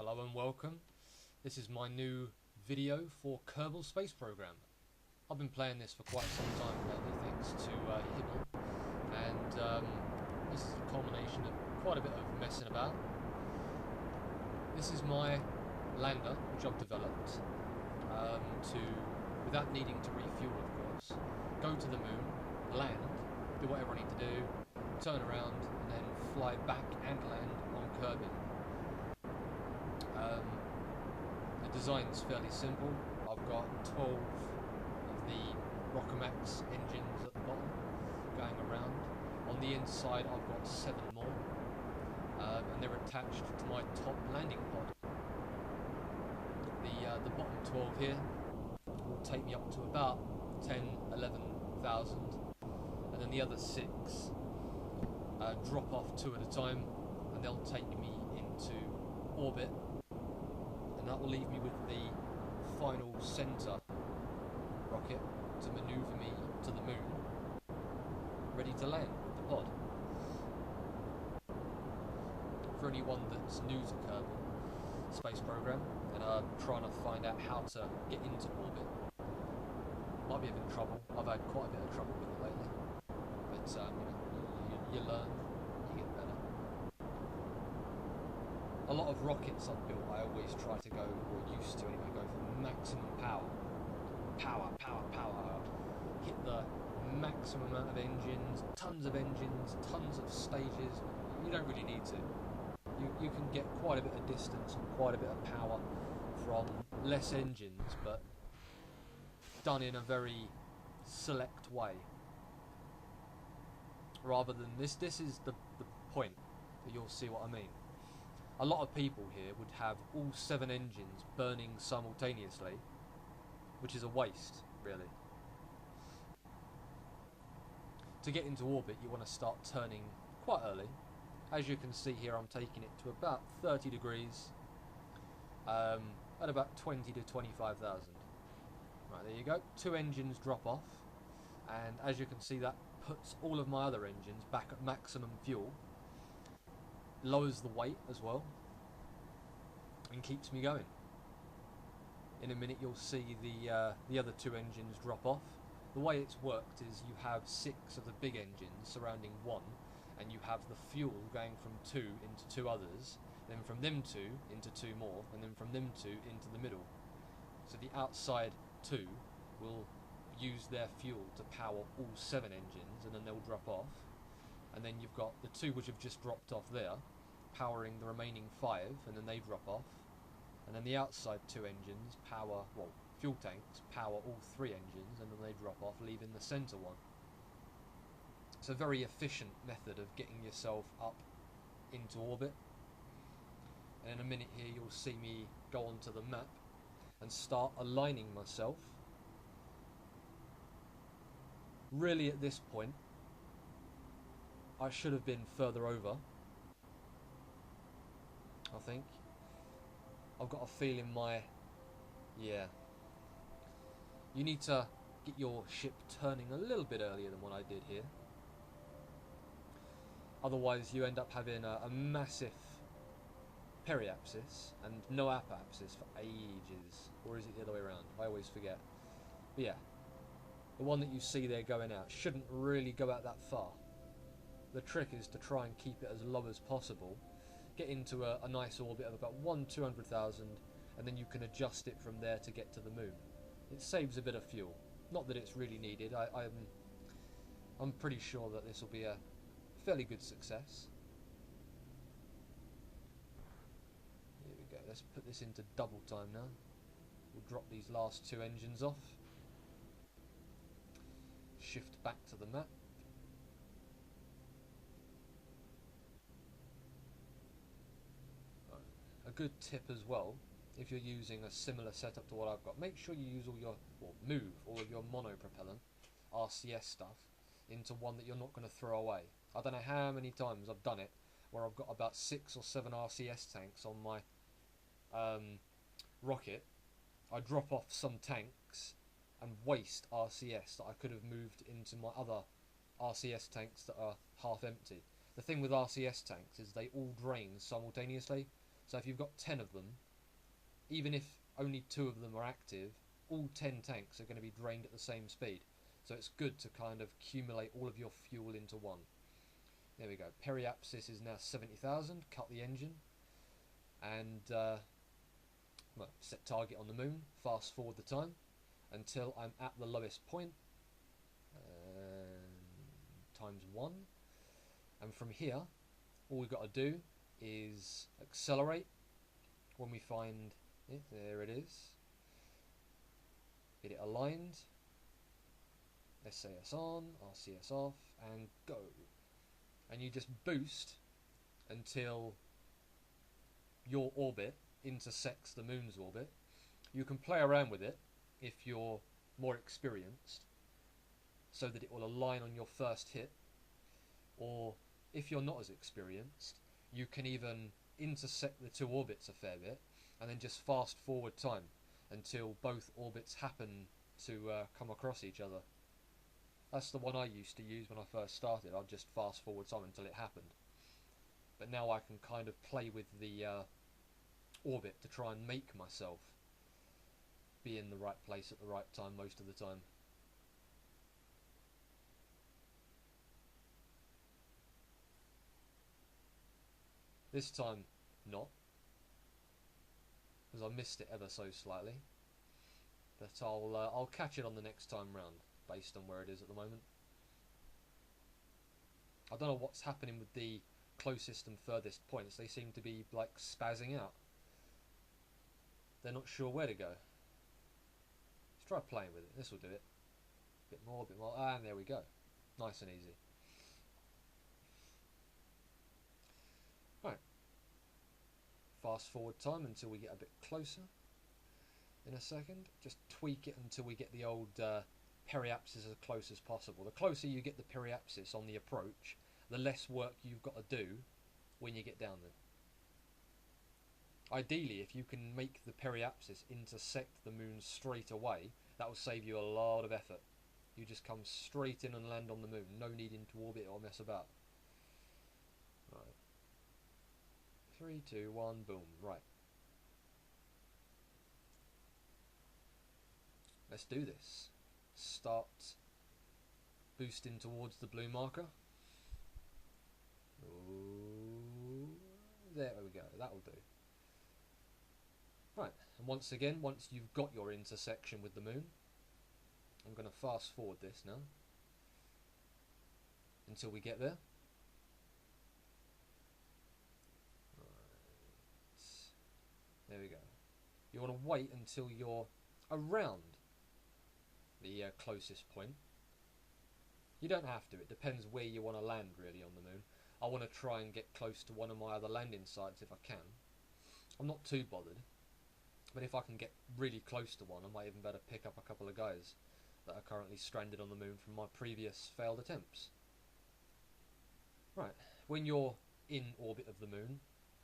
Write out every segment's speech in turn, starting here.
Hello and welcome. This is my new video for Kerbal Space Program. I've been playing this for quite some time lately thanks to Hopfully, and this is a culmination of quite a bit of messing about. This is my lander which I've developed without needing to refuel, of course, go to the moon, land, do whatever I need to do, turn around and then fly back and land on Kerbin. The design's fairly simple. I've got 12 of the Rockomax engines at the bottom going around. On the inside I've got 7 more, and they're attached to my top landing pod. The bottom 12 here will take me up to about 10-11,000, and then the other 6 drop off 2 at a time, and they'll take me into orbit, and that will leave me with the final centre rocket to manoeuvre me to the moon, ready to land with the pod. For anyone that's new to Kerbal Space Program and are trying to find out how to get into orbit, might be having trouble. I've had quite a bit of trouble with it lately, but you learn, you get better. A lot of rockets I've built, I always try to go, or used to anyway, go for maximum power. Power. Hit the maximum amount of engines, tons of stages. You don't really need to. You can get quite a bit of distance and quite a bit of power from less engines, but done in a very select way. Rather than this is the point, that you'll see what I mean. A lot of people here would have all 7 engines burning simultaneously, which is a waste, really. To get into orbit, you want to start turning quite early. As you can see here, I'm taking it to about 30 degrees at about 20 to 25,000. Right, there you go. 2 engines drop off, and as you can see, that puts all of my other engines back at maximum fuel. Lowers the weight as well and keeps me going. In a minute you'll see the other 2 engines drop off. The way it's worked is you have 6 of the big engines surrounding 1, and you have the fuel going from 2 into 2 others, then from them 2 into 2 more, and then from them 2 into the middle. So the outside 2 will use their fuel to power all 7 engines, and then they'll drop off. And then you've got the 2 which have just dropped off there, powering the remaining 5, and then they drop off. And then the outside 2 engines fuel tanks power all 3 engines, and then they drop off, leaving the centre one. It's a very efficient method of getting yourself up into orbit. And in a minute here you'll see me go onto the map and start aligning myself. Really, at this point, I should have been further over, I think. I've got a feeling you need to get your ship turning a little bit earlier than what I did here. Otherwise you end up having a massive periapsis and no apopsis for ages. Or is it the other way around? I always forget. But yeah, the one that you see there going out shouldn't really go out that far. The trick is to try and keep it as low as possible, get into a nice orbit of about 1-200,000, and then you can adjust it from there to get to the moon. It saves a bit of fuel. Not that it's really needed. I'm pretty sure that this will be a fairly good success. Here we go. Let's put this into double time now. We'll drop these last 2 engines off. Shift back to the map. A good tip as well, if you're using a similar setup to what I've got, make sure you use move all of your monopropellant RCS stuff into one that you're not going to throw away. I don't know how many times I've done it where I've got about 6 or 7 RCS tanks on my rocket. I drop off some tanks and waste RCS that I could have moved into my other RCS tanks that are half empty. The thing with RCS tanks is they all drain simultaneously, So if you've got 10 of them, even if only 2 of them are active, all 10 tanks are going to be drained at the same speed. So it's good to kind of accumulate all of your fuel into one. There we go. Periapsis is now 70,000. Cut the engine. And well, set target on the moon. Fast forward the time until I'm at the lowest point. Times 1. And from here, all we've got to do is accelerate when we find it. There it is. Get it aligned. SAS on, RCS off, and go. And you just boost until your orbit intersects the moon's orbit. You can play around with it if you're more experienced, so that it will align on your first hit, or if you're not as experienced, you can even intersect the 2 orbits a fair bit and then just fast forward time until both orbits happen to come across each other. That's the one I used to use when I first started. I'd just fast forward time until it happened. But now I can kind of play with the orbit to try and make myself be in the right place at the right time most of the time. This time, not, because I missed it ever so slightly. But I'll catch it on the next time round, based on where it is at the moment. I don't know what's happening with the closest and furthest points. They seem to be like spazzing out. They're not sure where to go. Let's try playing with it. This will do it. Bit more, and there we go. Nice and easy. Right. Fast forward time until we get a bit closer. In a second, just tweak it until we get the old periapsis as close as possible. The closer you get the periapsis on the approach, the less work you've got to do when you get down there. Ideally, if you can make the periapsis intersect the moon straight away, that will save you a lot of effort. You just come straight in and land on the moon, no needing to orbit or mess about. Right. 3, 2, 1, boom. Right. Let's do this. Start boosting towards the blue marker. Ooh, there we go. That'll do. Right, and once again, once you've got your intersection with the moon, I'm going to fast forward this now until we get there. Right. There we go. You want to wait until you're around the closest point. You don't have to, it depends where you want to land really on the moon. I want to try and get close to one of my other landing sites if I can. I'm not too bothered, but if I can get really close to one, I might even better pick up a couple of guys that are currently stranded on the moon from my previous failed attempts. Right, when you're in orbit of the moon,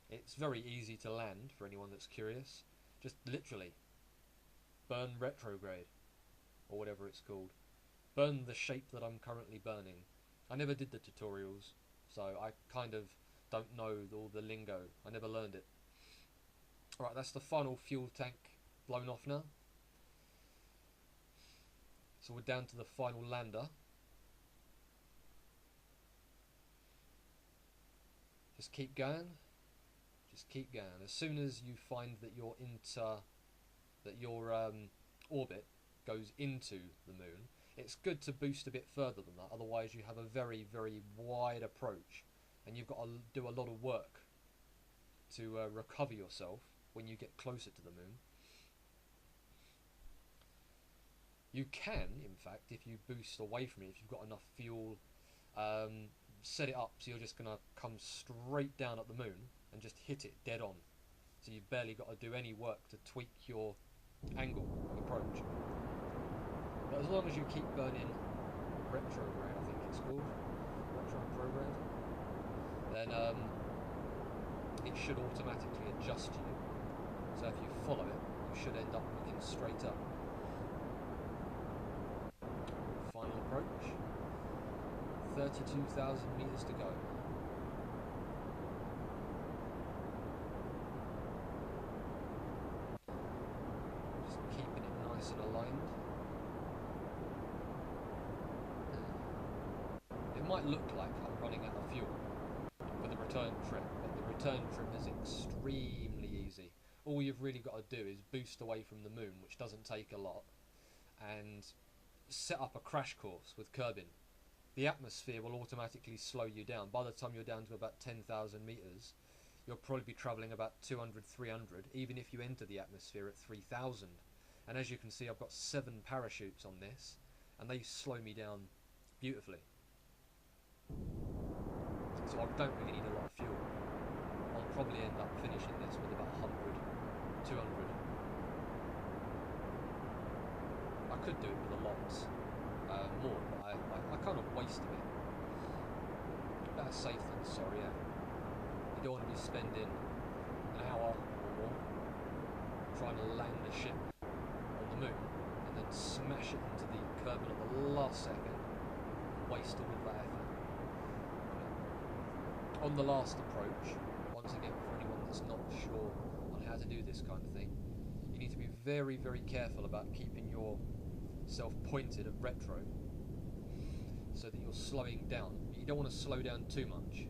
it's very easy to land for anyone that's curious. Just literally burn retrograde, or whatever it's called. Burn the shape that I'm currently burning. I never did the tutorials, so I kind of don't know all the lingo. I never learned it. Alright, that's the final fuel tank blown off now. So we're down to the final lander. Just keep going. Just keep going. As soon as you find that your orbit goes into the moon, it's good to boost a bit further than that. Otherwise, you have a very, very wide approach, and you've got to do a lot of work to recover yourself when you get closer to the moon. You can, in fact, if you boost away from it, if you've got enough fuel, set it up so you're just going to come straight down at the moon and just hit it dead on. So you've barely got to do any work to tweak your angle approach. But as long as you keep burning retrograde, I think it's called, retrograde, then it should automatically adjust you. So if you follow it, you should end up looking straight up. Final approach. 32,000 meters to go. nice and aligned. It might look like I'm running out of fuel for the return trip, but the return trip is extremely easy. All you've really got to do is boost away from the moon, which doesn't take a lot, and set up a crash course with Kerbin. The atmosphere will automatically slow you down. By the time you're down to about 10,000 meters, you'll probably be traveling about 200, 300, even if you enter the atmosphere at 3,000. And as you can see, I've got 7 parachutes on this, and they slow me down beautifully. So I don't really need a lot of fuel. I'll probably end up finishing this with about 100, 200. I could do it with a lot more, but I kind of waste a bit. Better safe than sorry, yeah. You don't want to be spending an hour or more trying to land a ship on the moon and then smash it into the Kerbal at the last second, waste all of that effort. On the last approach, once again, for anyone that's not sure on how to do this kind of thing, you need to be very, very careful about keeping yourself pointed at retro so that you're slowing down. But you don't want to slow down too much.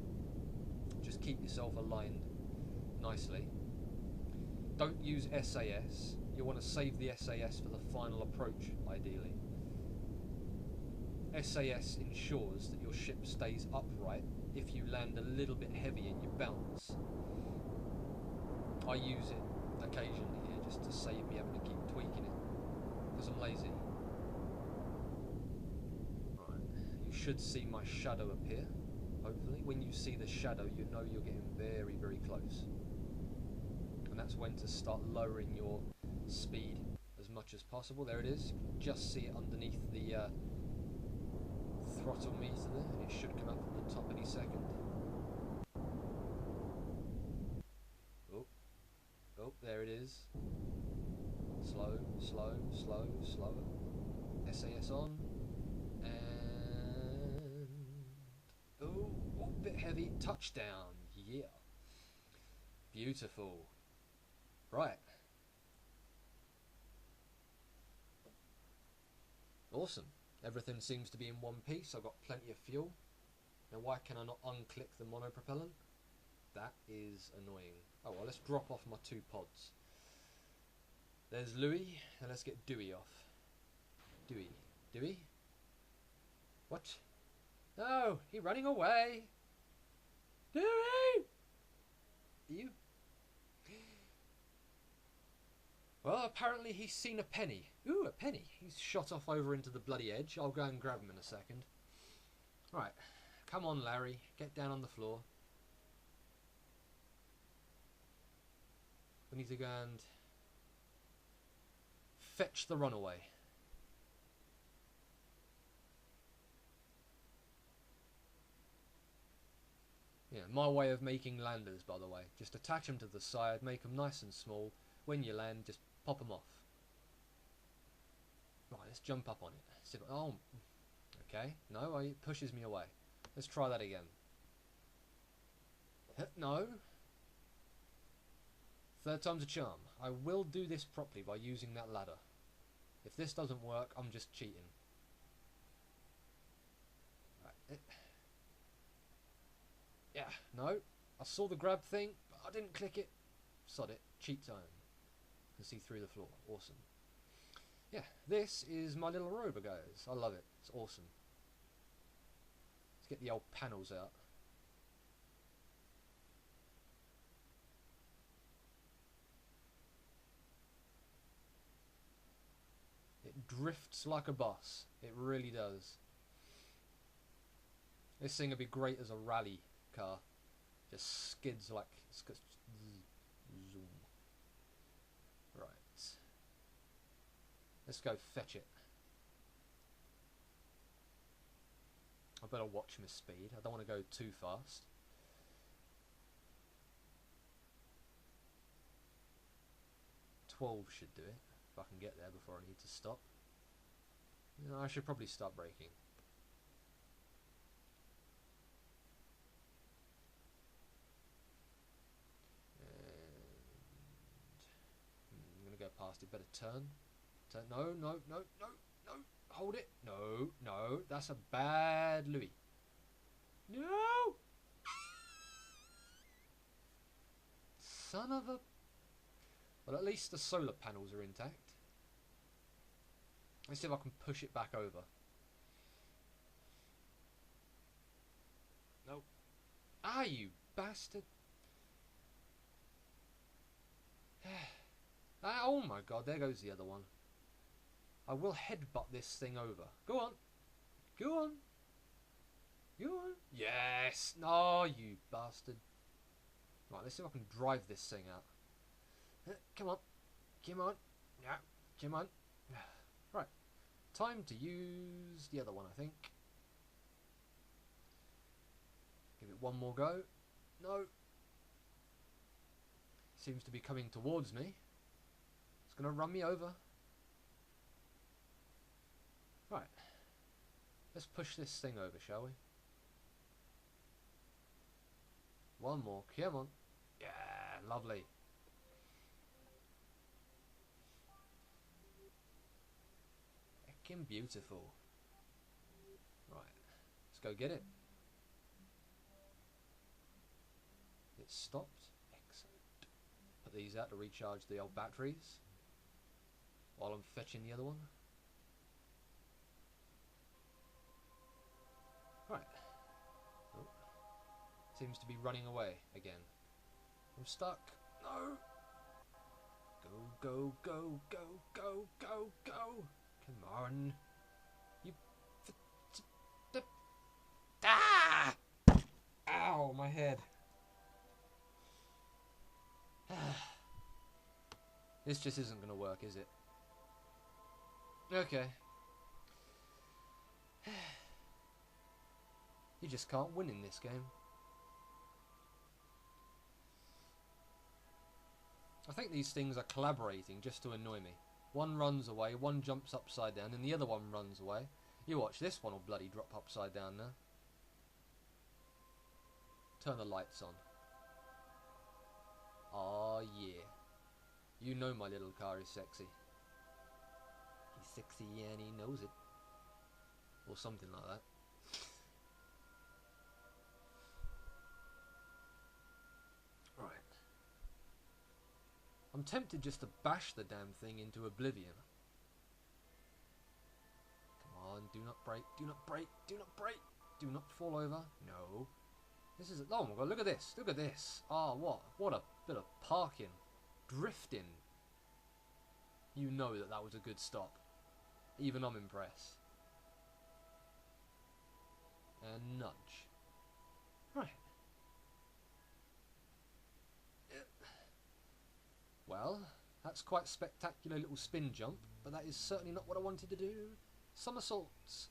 Just keep yourself aligned nicely. Don't use SAS. You want to save the SAS for the final approach, ideally. SAS ensures that your ship stays upright if you land a little bit heavy in your bounce. I use it occasionally here just to save me having to keep tweaking it because I'm lazy. Right, you should see my shadow appear, hopefully. When you see the shadow, you know you're getting very, very close. And that's when to start lowering your speed as much as possible. There it is. You can just see it underneath the throttle meter there, and it should come up at the top any second. Oh, there it is. Slow, slow, slow, slower. SAS on. And... oh, a bit heavy. Touchdown. Yeah. Beautiful. Right. Awesome. Everything seems to be in one piece. I've got plenty of fuel. Now why can I not unclick the monopropellant? That is annoying. Oh well, let's drop off my 2 pods. There's Louis, and let's get Dewey off. Dewey. Dewey? What? No, he's running away. Dewey! You? Well, apparently he's seen a penny. Ooh, a penny. He's shot off over into the bloody edge. I'll go and grab him in a second. Right. Come on, Larry. Get down on the floor. We need to go and fetch the runaway. Yeah, my way of making landers, by the way. Just attach them to the side, make them nice and small. When you land, just pop them off. Right, let's jump up on it. Oh, okay. No, it pushes me away. Let's try that again. No. Third time's a charm. I will do this properly by using that ladder. If this doesn't work, I'm just cheating. Right. Yeah, no. I saw the grab thing, but I didn't click it. Sod it. Cheat time. Can see through the floor. Awesome. Yeah, this is my little rover, guys. I love it. It's awesome. Let's get the old panels out. It drifts like a bus. It really does. This thing would be great as a rally car. Just skids like... zoom. Right. Let's go fetch it. I better watch my speed. I don't want to go too fast. $12 should do it. If I can get there before I need to stop. You know, I should probably start braking. And I'm going to go past it. Better turn. No, no, no, no, no. Hold it. No, no. That's a bad Louis. No! Son of a... Well, at least the solar panels are intact. Let's see if I can push it back over. Nope. Ah, you bastard. Ah, oh my god, there goes the other one. I will headbutt this thing over. Go on. Go on. Go on. Yes. No, you bastard. Right, let's see if I can drive this thing out. Come on. Come on. Yeah. Come on. Right. Time to use the other one, I think. Give it one more go. No. Seems to be coming towards me. It's going to run me over. Right. Let's push this thing over, shall we? One more. Come on. Yeah, lovely. Heckin' beautiful. Right. Let's go get it. It's stopped. Excellent. Put these out to recharge the old batteries while I'm fetching the other one. Right. Oh. Seems to be running away again. I'm stuck. No. Go, go, go, go, go, go, go. Come on. You... Ah! Ow, my head. This just isn't going to work, is it? Okay. You just can't win in this game. I think these things are collaborating just to annoy me. One runs away, one jumps upside down, and the other one runs away. You watch, this one will bloody drop upside down now. Turn the lights on. Oh yeah. You know my little car is sexy. He's sexy and he knows it. Or something like that. Right. I'm tempted just to bash the damn thing into oblivion. Come on, do not break, do not break, do not break, do not fall over. No. This is... Oh my god, look at this, look at this. Ah, oh, what a bit of parking. Drifting. You know that that was a good stop. Even I'm impressed. And nudge. Right. Well, that's quite a spectacular little spin jump, but that is certainly not what I wanted to do. Somersaults.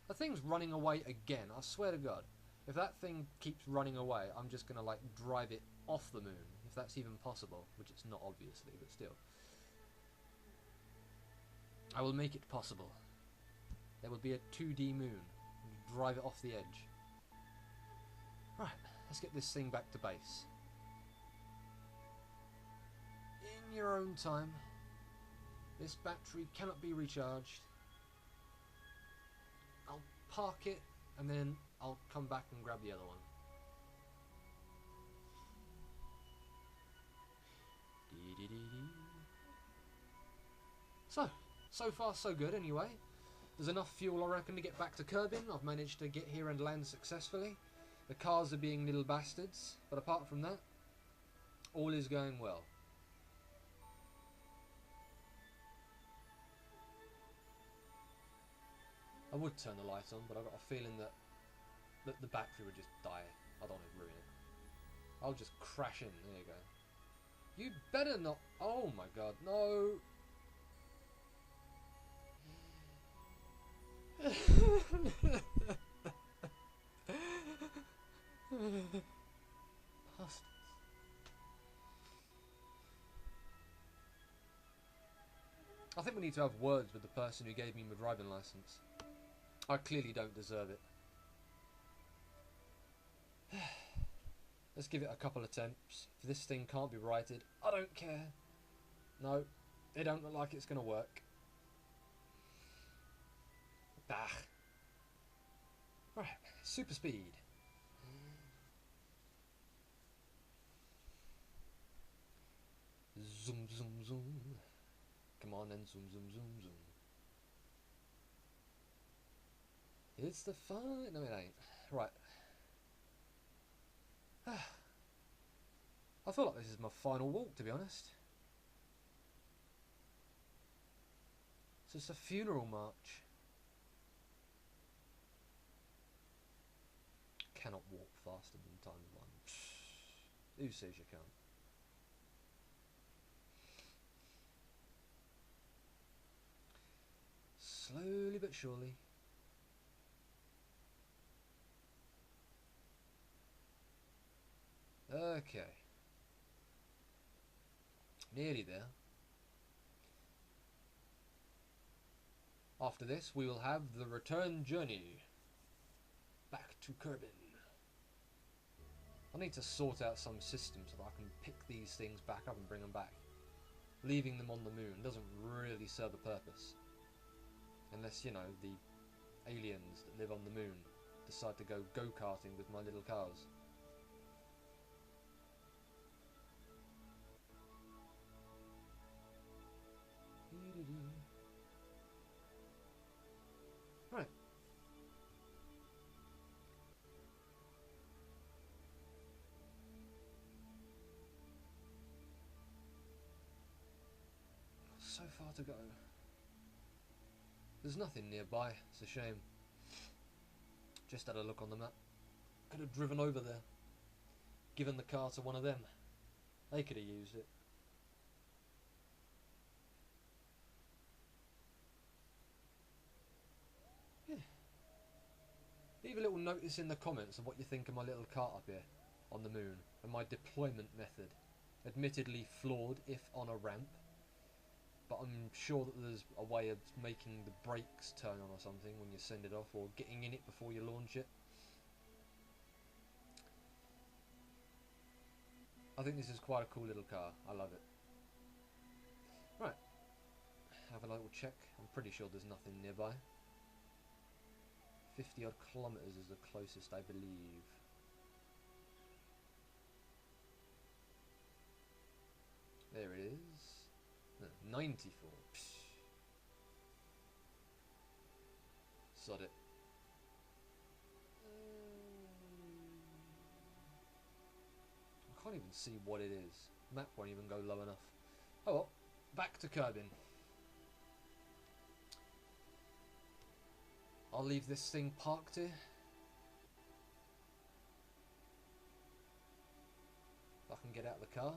The thing's running away again, I swear to God. If that thing keeps running away, I'm just going to like drive it off the moon, if that's even possible, which it's not obviously, but still. I will make it possible. There will be a 2D moon, and you drive it off the edge. Right, let's get this thing back to base. In your own time. This battery cannot be recharged. I'll park it, and then I'll come back and grab the other one. So far so good anyway. There's enough fuel I reckon to get back to Kerbin. I've managed to get here and land successfully. The cars are being little bastards, but apart from that, all is going well. I would turn the light on, but I've got a feeling that the battery would just die. I don't want to ruin it. I'll just crash in. There you go. You'd better not... Oh my god, no. Bastards. I think we need to have words with the person who gave me my driving license. I clearly don't deserve it. Let's give it a couple attempts. If this thing can't be righted, I don't care. No, it don't look like it's going to work. Ah. Right, super speed. Zoom, zoom, zoom. Come on and zoom, zoom, zoom, zoom. It's the fun. No, it ain't. Right. I feel like this is my final walk, to be honest. It's just a funeral march. Cannot walk faster than times 1. Who says you can't? Slowly but surely. Okay. Nearly there. After this, we will have the return journey back to Kerbin. I need to sort out some system so that I can pick these things back up and bring them back. Leaving them on the moon doesn't really serve a purpose. Unless, you know, the aliens that live on the moon decide to go go-karting with my little cars. Right. So far to go. There's nothing nearby. It's a shame. Just had a look on the map. Could have driven over there. Given the car to one of them. They could have used it. Yeah. Leave a little notice in the comments of what you think of my little cart up here on the moon and my deployment method. Admittedly flawed if on a ramp, but I'm sure that there's a way of making the brakes turn on or something when you send it off, or getting in it before you launch it. I think this is quite a cool little car. I love it. Right. Have a little check. I'm pretty sure there's nothing nearby. 50 odd kilometres is the closest, I believe. There it is. No, 94. Psh. Sod it. I can't even see what it is. Map won't even go low enough. Oh well, back to Kerbin. I'll leave this thing parked here. If I can get out of the car.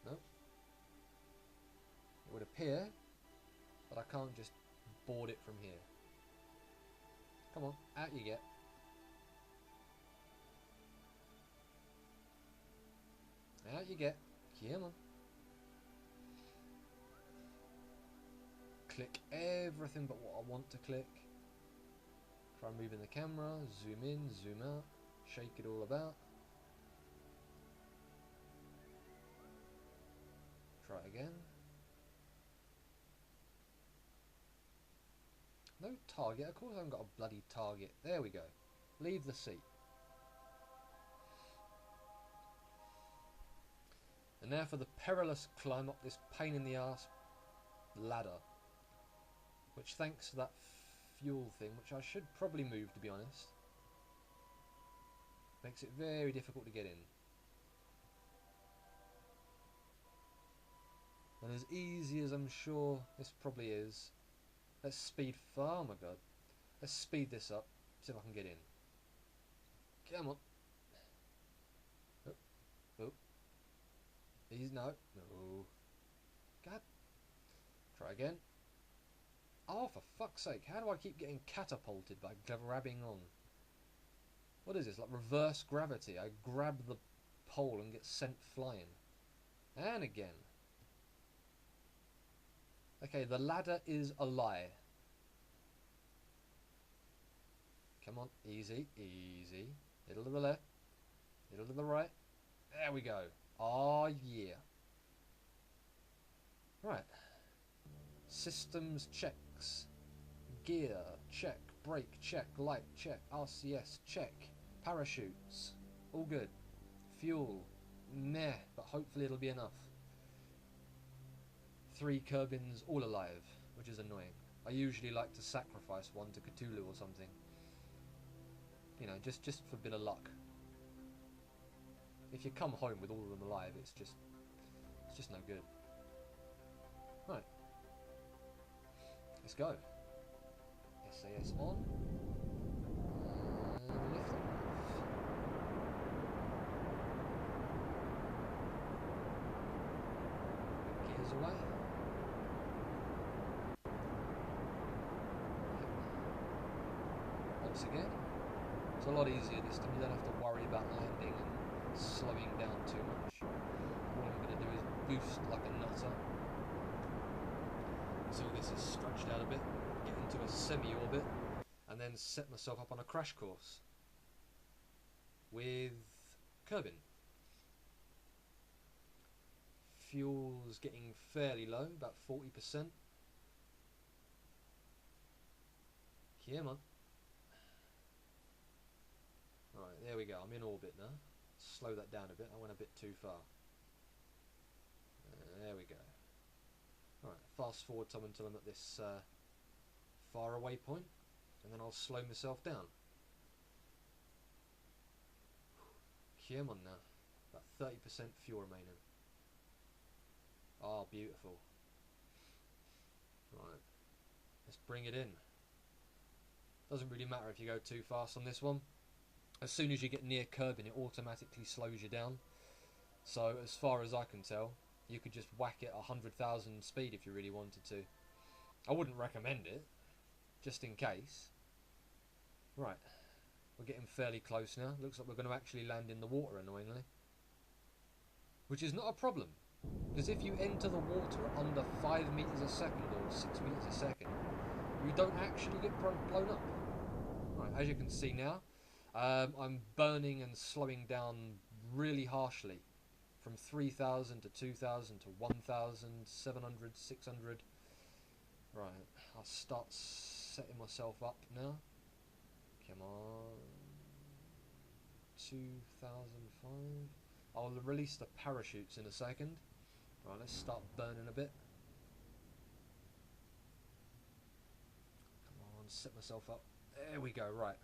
No. It would appear that I can't just board it from here. Come on, out you get. Out you get. Come on. Click everything but what I want to click. Try moving the camera, zoom in, zoom out, shake it all about. Try again. No target, of course I haven't got a bloody target. There we go. Leave the seat. And now for the perilous climb up this pain in the ass ladder. Which, thanks to that fuel thing, which I should probably move to be honest, makes it very difficult to get in. And as easy as I'm sure this probably is, let's speed, oh my god, let's speed this up, see if I can get in. Come on. Oh. Easy, no. God. Try again. Oh, for fuck's sake, how do I keep getting catapulted by grabbing on? What is this, like reverse gravity? I grab the pole and get sent flying. And again. Okay, the ladder is a lie. Come on, easy, easy. Little to the left, little to the right. There we go. Oh, yeah. Right. Systems checks. Gear, check. Brake, check. Light, check. RCS, check. Parachutes, all good. Fuel, meh, but hopefully it'll be enough. 3 kerbins, all alive, which is annoying. I usually like to sacrifice one to Cthulhu or something. You know, just for a bit of luck. If you come home with all of them alive, it's just no good. Right. Let's go. SAS on. And lift off. Gears away. Once again, it's a lot easier this time. You don't have to worry about landing and slowing down too much. All I'm going to do is boost like a nutter until this is stretched out a bit, get into a semi-orbit, and then set myself up on a crash course with Kerbin. Fuel's getting fairly low, about 40%. Come on. Right, there we go. I'm in orbit now. Slow that down a bit. I went a bit too far. There we go. Right, fast forward time until I'm at this far away point, and then I'll slow myself down. Come on now. About 30% fuel remaining. Ah, beautiful. Right, let's bring it in. Doesn't really matter if you go too fast on this one. As soon as you get near Kerbin, it automatically slows you down. So as far as I can tell, you could just whack it 100,000 speed if you really wanted to. I wouldn't recommend it, just in case. Right, we're getting fairly close now. Looks like we're going to actually land in the water, annoyingly. Which is not a problem, because if you enter the water at under 5 meters a second or 6 meters a second, you don't actually get blown up. Right, as you can see now, I'm burning and slowing down really harshly, from 3,000 to 2,000 to 1,000, 700, 600. Right, I'll start setting myself up now. Come on. 2,005. I'll release the parachutes in a second. Right, let's start burning a bit. Come on, set myself up. There we go, right.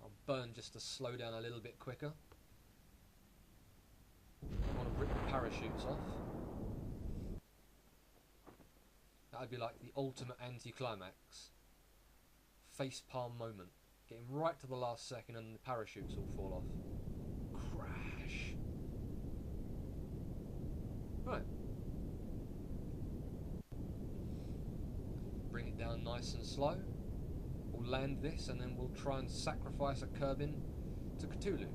I'll burn just to slow down a little bit quicker. I want to rip the parachutes off. That would be like the ultimate anti-climax. Facepalm moment. Getting right to the last second and the parachutes will fall off. Crash. Right. Bring it down nice and slow. We'll land this and then we'll try and sacrifice a Kerbin to Cthulhu.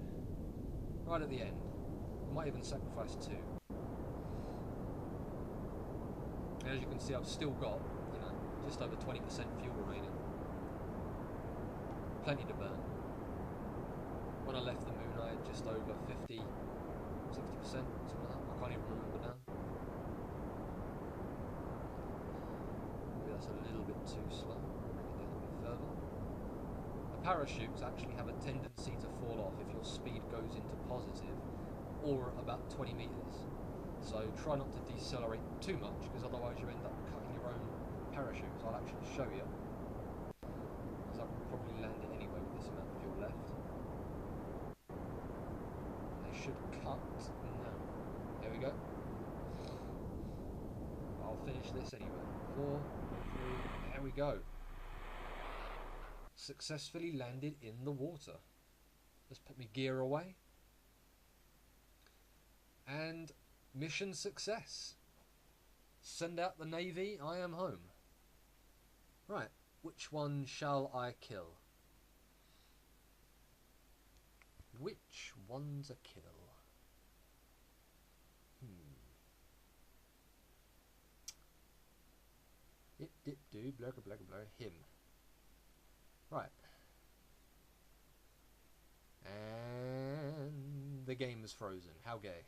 Right at the end. We might even sacrifice 2. And as you can see, I've still got, you know, just over 20% fuel remaining. Plenty to burn. When I left the moon, I had just over 50, 60%, something like that. I can't even remember now. Maybe that's a little bit too slow. Bring it down a bit further. The parachutes actually have a tendency to fall off if your speed goes into positive, or about 20 meters. So try not to decelerate too much, because otherwise you end up cutting your own parachutes. I'll actually show you, because I can probably land it anyway with this amount of fuel left. They should cut now. There we go. I'll finish this anyway. 4, 3, there we go. Successfully landed in the water. Let's put my gear away. And mission success. Send out the Navy, I am home. Right, which one shall I kill? Which one's a kill? It dip do, blur blur blur, him. Right. And the game is frozen. How gay.